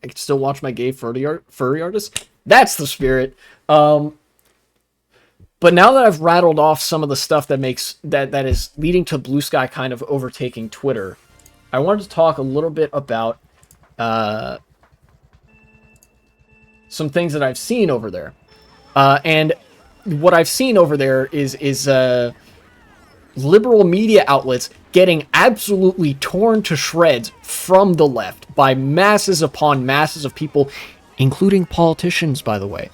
I can still watch my gay furry artists. That's the spirit. But now that I've rattled off some of the stuff that that is leading to Blue Sky kind of overtaking Twitter, I wanted to talk a little bit about some things that I've seen over there. And what I've seen over there is liberal media outlets getting absolutely torn to shreds from the left by masses upon masses of people, including politicians, by the way.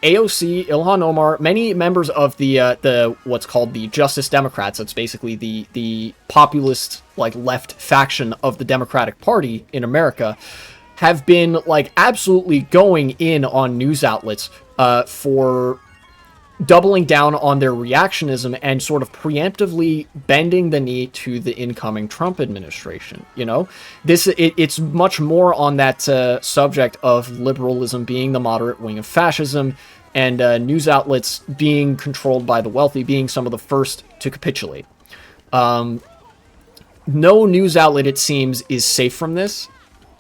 AOC, Ilhan Omar, many members of the what's called the Justice Democrats, that's basically the populist, like, left faction of the Democratic Party in America, have been, like, absolutely going in on news outlets for doubling down on their reactionism and sort of preemptively bending the knee to the incoming Trump administration. You know, it's much more on that subject of liberalism being the moderate wing of fascism, and news outlets being controlled by the wealthy being some of the first to capitulate. No news outlet, it seems, is safe from this.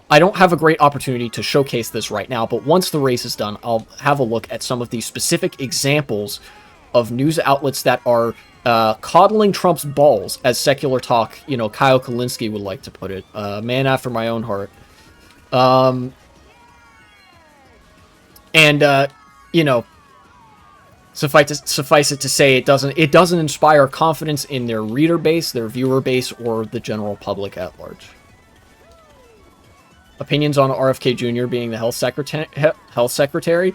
I don't have a great opportunity to showcase this right now, but once the race is done, I'll have a look at some of the specific examples of news outlets that are coddling Trump's balls, as Secular Talk, you know, Kyle Kalinske would like to put it. Man after my own heart. You know, suffice it to say, it doesn't inspire confidence in their reader base, their viewer base, or the general public at large. Opinions on RFK Jr. being the health secretary.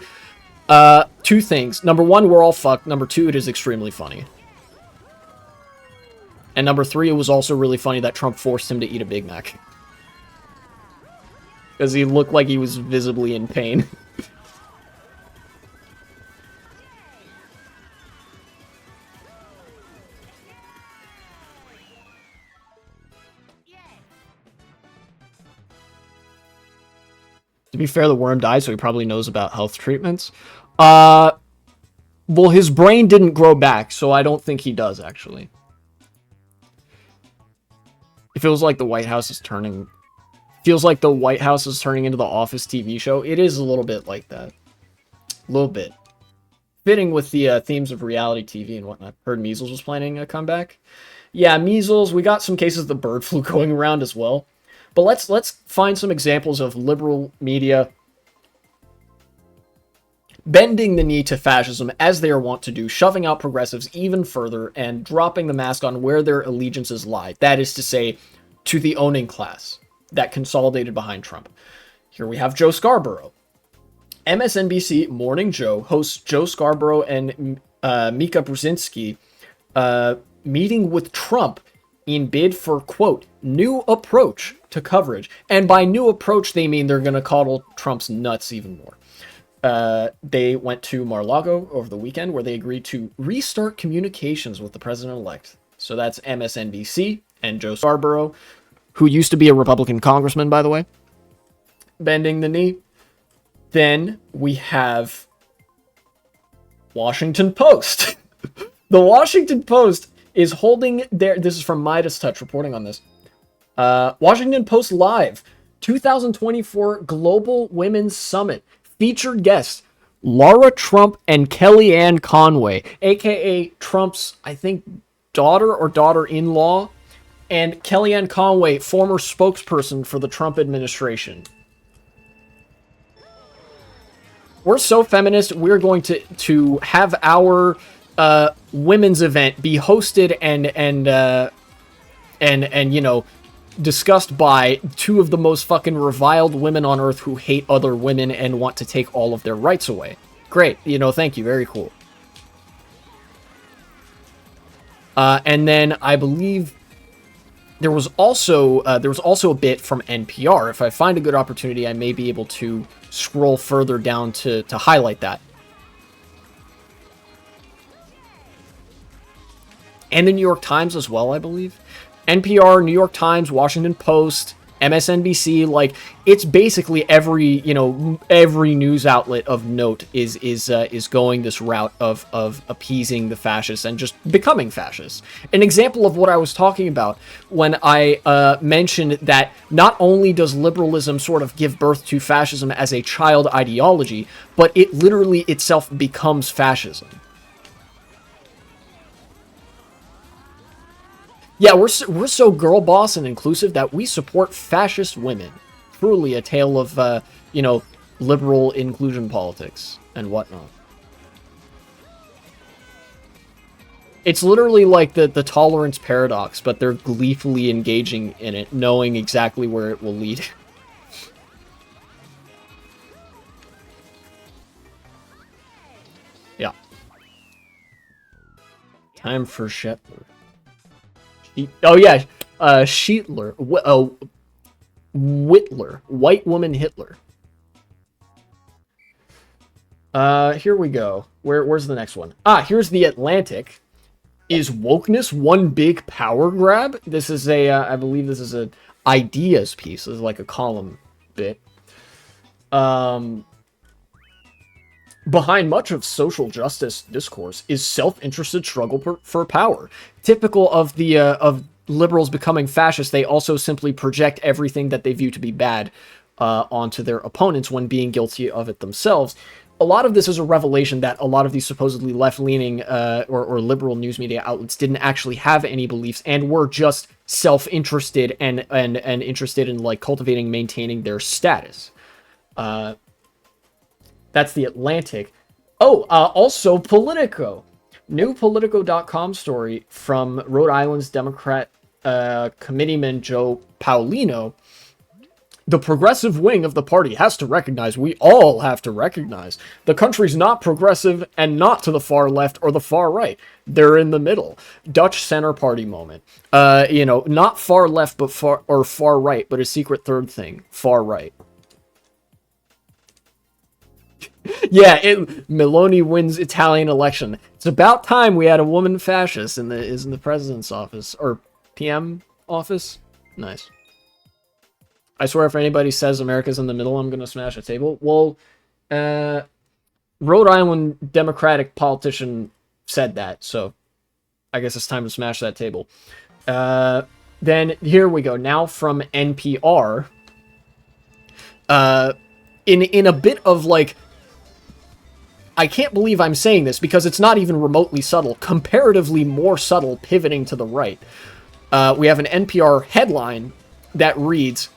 Two things. Number one, we're all fucked. Number two, it is extremely funny. And number three, it was also really funny that Trump forced him to eat a Big Mac. Because he looked like he was visibly in pain. To be fair, the worm died, so he probably knows about health treatments. Well, his brain didn't grow back, so I don't think he does, actually. It feels like the White House is turning... Feels like the White House is turning into the Office TV show. It is a little bit like that. A little bit. Fitting with the themes of reality TV and whatnot. Heard measles was planning a comeback. Yeah, measles. We got some cases of the bird flu going around as well. But let's find some examples of liberal media bending the knee to fascism as they are wont to do, shoving out progressives even further and dropping the mask on where their allegiances lie. That is to say, to the owning class that consolidated behind Trump. Here we have Joe Scarborough. MSNBC Morning Joe hosts Joe Scarborough and Mika Brzezinski meeting with Trump in bid for, quote, new approach to coverage. And by new approach, they mean they're going to coddle Trump's nuts even more. They went to Mar-a-Lago over the weekend where they agreed to restart communications with the president-elect. So that's MSNBC and Joe Scarborough, who used to be a Republican congressman, by the way, bending the knee. Then we have Washington Post. The Washington Post is holding their... This is from Midas Touch reporting on this. Washington Post Live 2024 Global Women's Summit. Featured guests Laura Trump and Kellyanne Conway, aka Trump's, I think, daughter or daughter-in-law, and Kellyanne Conway, former spokesperson for the Trump administration. We're so feminist, we're going to have our women's event be hosted and you know, discussed by two of the most fucking reviled women on earth who hate other women and want to take all of their rights away. Great, you know, thank you, very cool. And then I believe there was also a bit from NPR. If I find a good opportunity, I may be able to scroll further down to highlight that. And the New York Times as well, I believe. NPR, New York Times, Washington Post, MSNBC, like, it's basically every, every news outlet of note is going this route of appeasing the fascists and just becoming fascists. An example of what I was talking about when I mentioned that not only does liberalism sort of give birth to fascism as a child ideology, but it literally itself becomes fascism. Yeah, we're so girl boss and inclusive that we support fascist women. Truly a tale of, liberal inclusion politics and whatnot. It's literally like the tolerance paradox, but they're gleefully engaging in it, knowing exactly where it will lead. Yeah. Time for Shetler. Oh yeah, Sheetler, Whitler, White Woman Hitler. Here we go. Where's the next one? Here's the Atlantic. Is wokeness one big power grab? This is I believe this is a ideas piece. This is like a column bit. Behind much of social justice discourse is self-interested struggle for power. Typical of the of liberals becoming fascist, they also simply project everything that they view to be bad onto their opponents when being guilty of it themselves. A lot of this is a revelation that a lot of these supposedly left-leaning or liberal news media outlets didn't actually have any beliefs and were just self-interested and interested in like cultivating, maintaining their status. That's the Atlantic. Oh, also Politico. New Politico.com story from Rhode Island's Democrat committeeman Joe Paulino. The progressive wing of the party has to recognize, we all have to recognize, the country's not progressive and not to the far left or the far right. They're in the middle. Dutch center party moment. Not far left but far right, but a secret third thing. Far right. Yeah, Meloni wins Italian election. It's about time we had a woman fascist in the president's office or PM office. Nice. I swear, if anybody says America's in the middle, I'm gonna smash a table. Well, Rhode Island Democratic politician said that, so I guess it's time to smash that table. Then here we go. Now from NPR. In a bit of like, I can't believe I'm saying this because it's not even remotely subtle, comparatively more subtle, pivoting to the right. We have an NPR headline that reads,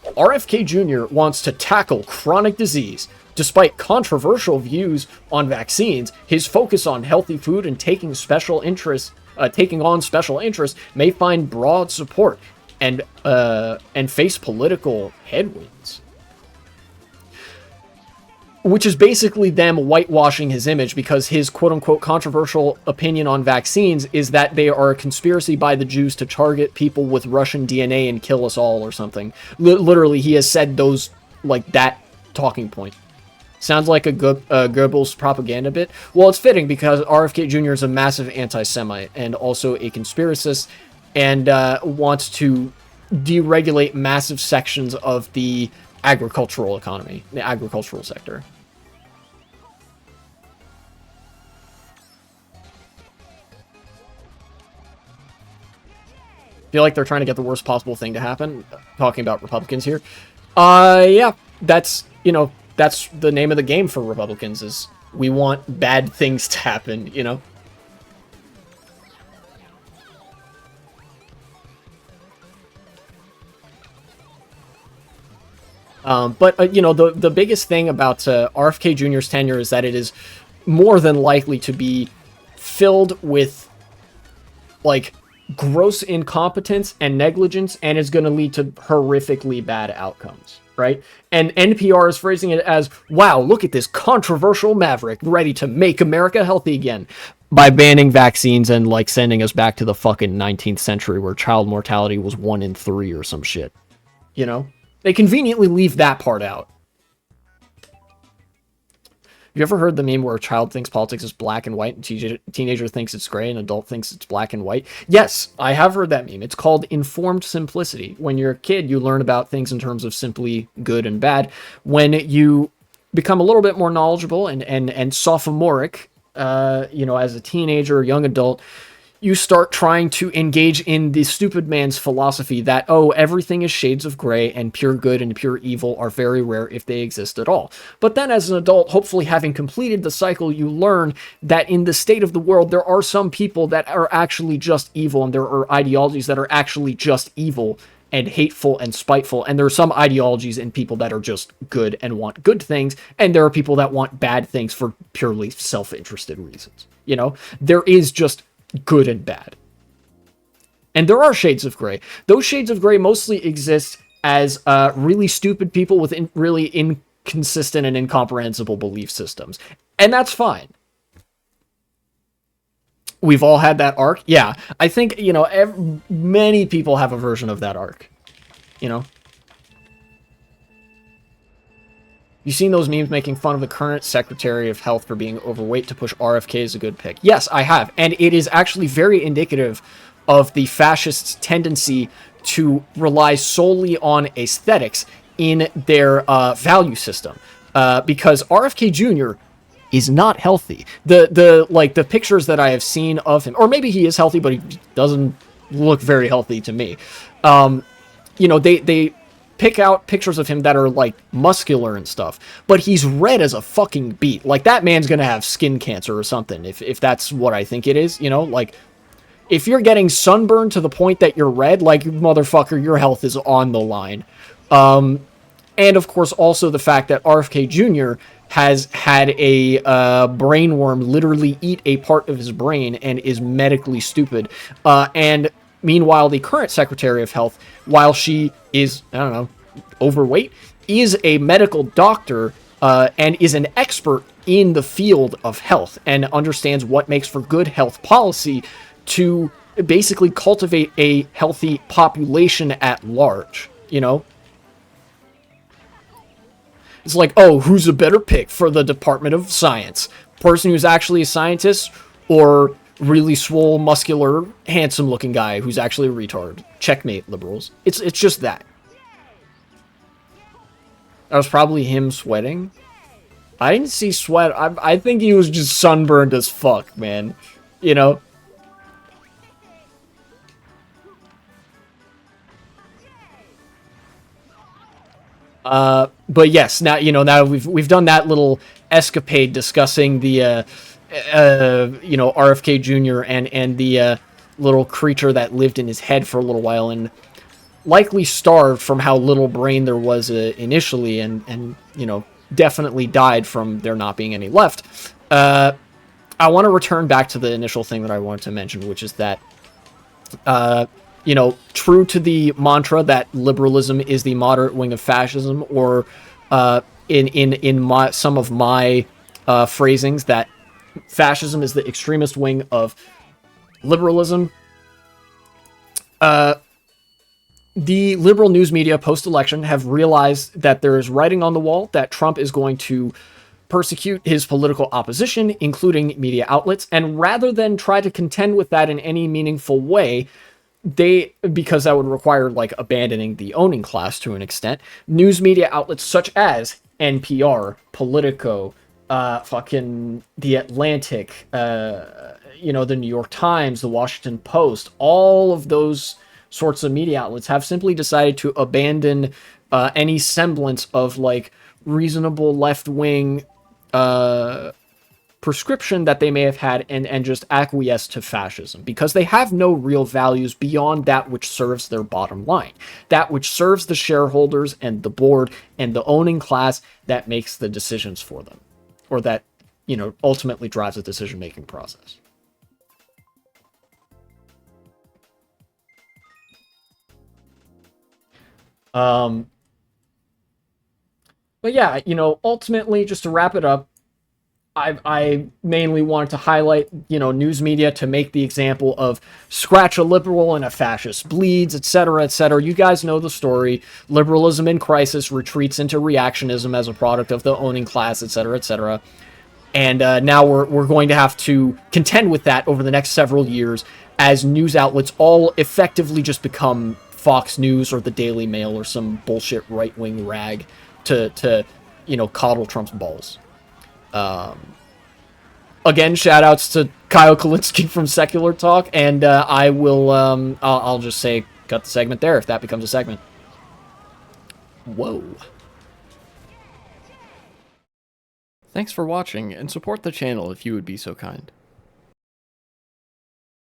RFK Jr. wants to tackle chronic disease. Despite controversial views on vaccines, his focus on healthy food and taking on special interests may find broad support and face political headwinds. Which is basically them whitewashing his image because his quote-unquote controversial opinion on vaccines is that they are a conspiracy by the Jews to target people with Russian DNA and kill us all or something. Literally, he has said those, like, that talking point. Sounds like a Goebbels propaganda bit. Well, it's fitting because RFK Jr. is a massive anti-Semite and also a conspiracist and wants to deregulate massive sections of the agricultural economy, the agricultural sector. Feel like they're trying to get the worst possible thing to happen. Talking about Republicans here. Yeah, that's the name of the game for Republicans is we want bad things to happen, But the biggest thing about RFK Jr.'s tenure is that it is more than likely to be filled with, like, gross incompetence and negligence, and is going to lead to horrifically bad outcomes, right? And NPR is phrasing it as, wow, look at this controversial maverick ready to make America healthy again by banning vaccines and, like, sending us back to the fucking 19th century where child mortality was 1 in 3 or some shit, They conveniently leave that part out. You ever heard the meme where a child thinks politics is black and white and teenager thinks it's gray and adult thinks it's black and white? Yes, I have heard that meme. It's called informed simplicity. When you're a kid, you learn about things in terms of simply good and bad. When you become a little bit more knowledgeable and sophomoric, as a teenager or young adult, you start trying to engage in the stupid man's philosophy that, oh, everything is shades of gray and pure good and pure evil are very rare if they exist at all. But then as an adult, hopefully having completed the cycle, you learn that in the state of the world, there are some people that are actually just evil, and there are ideologies that are actually just evil and hateful and spiteful. And there are some ideologies in people that are just good and want good things. And there are people that want bad things for purely self-interested reasons. There is just good and bad. And there are shades of gray. Those shades of gray mostly exist as really stupid people with really inconsistent and incomprehensible belief systems. And that's fine. We've all had that arc. Yeah, I think, many people have a version of that arc. You've seen those memes making fun of the current Secretary of Health for being overweight to push RFK as a good pick. Yes, I have. And it is actually very indicative of the fascists' tendency to rely solely on aesthetics in their value system. Because RFK Jr. is not healthy. The pictures that I have seen of him, or maybe he is healthy, but he doesn't look very healthy to me. They pick out pictures of him that are like muscular and stuff, but he's red as a fucking beet. Like, that man's gonna have skin cancer or something, if that's what I think it is. Like, if you're getting sunburned to the point that you're red, like, motherfucker, your health is on the line. And of course also the fact that RFK Jr. has had a brain worm literally eat a part of his brain and is medically stupid. And meanwhile, the current Secretary of Health, while she is, overweight, is a medical doctor and is an expert in the field of health and understands what makes for good health policy to basically cultivate a healthy population at large, It's like, oh, who's a better pick for the Department of Science? Person who's actually a scientist, or really swole, muscular, handsome-looking guy who's actually a retard? Checkmate, liberals. It's just that. That was probably him sweating. I didn't see sweat. I think he was just sunburned as fuck, man. But yes, now we've done that little escapade discussing the RFK Jr. and the little creature that lived in his head for a little while and likely starved from how little brain there was initially, and definitely died from there not being any left. I want to return back to the initial thing that I wanted to mention, which is that true to the mantra that liberalism is the moderate wing of fascism, or in some of my phrasings, that fascism is the extremist wing of liberalism. The liberal news media post-election have realized that there is writing on the wall that Trump is going to persecute his political opposition, including media outlets, and rather than try to contend with that in any meaningful way, because that would require like abandoning the owning class to an extent, news media outlets such as NPR, Politico, fucking The Atlantic, the New York Times, the Washington Post, all of those sorts of media outlets have simply decided to abandon any semblance of like reasonable left-wing prescription that they may have had, and just acquiesce to fascism, because they have no real values beyond that which serves their bottom line, that which serves the shareholders and the board and the owning class that makes the decisions for them, or that ultimately drives the decision-making process. But yeah, ultimately, just to wrap it up, I mainly wanted to highlight, news media to make the example of scratch a liberal and a fascist bleeds, etc., etc. You guys know the story. Liberalism in crisis retreats into reactionism as a product of the owning class, etc., etc. And now we're going to have to contend with that over the next several years as news outlets all effectively just become Fox News or the Daily Mail or some bullshit right-wing rag to coddle Trump's balls. Again, shout-outs to Kyle Kalinske from Secular Talk, and I'll just say cut the segment there if that becomes a segment. Whoa. Thanks for watching, and support the channel if you would be so kind.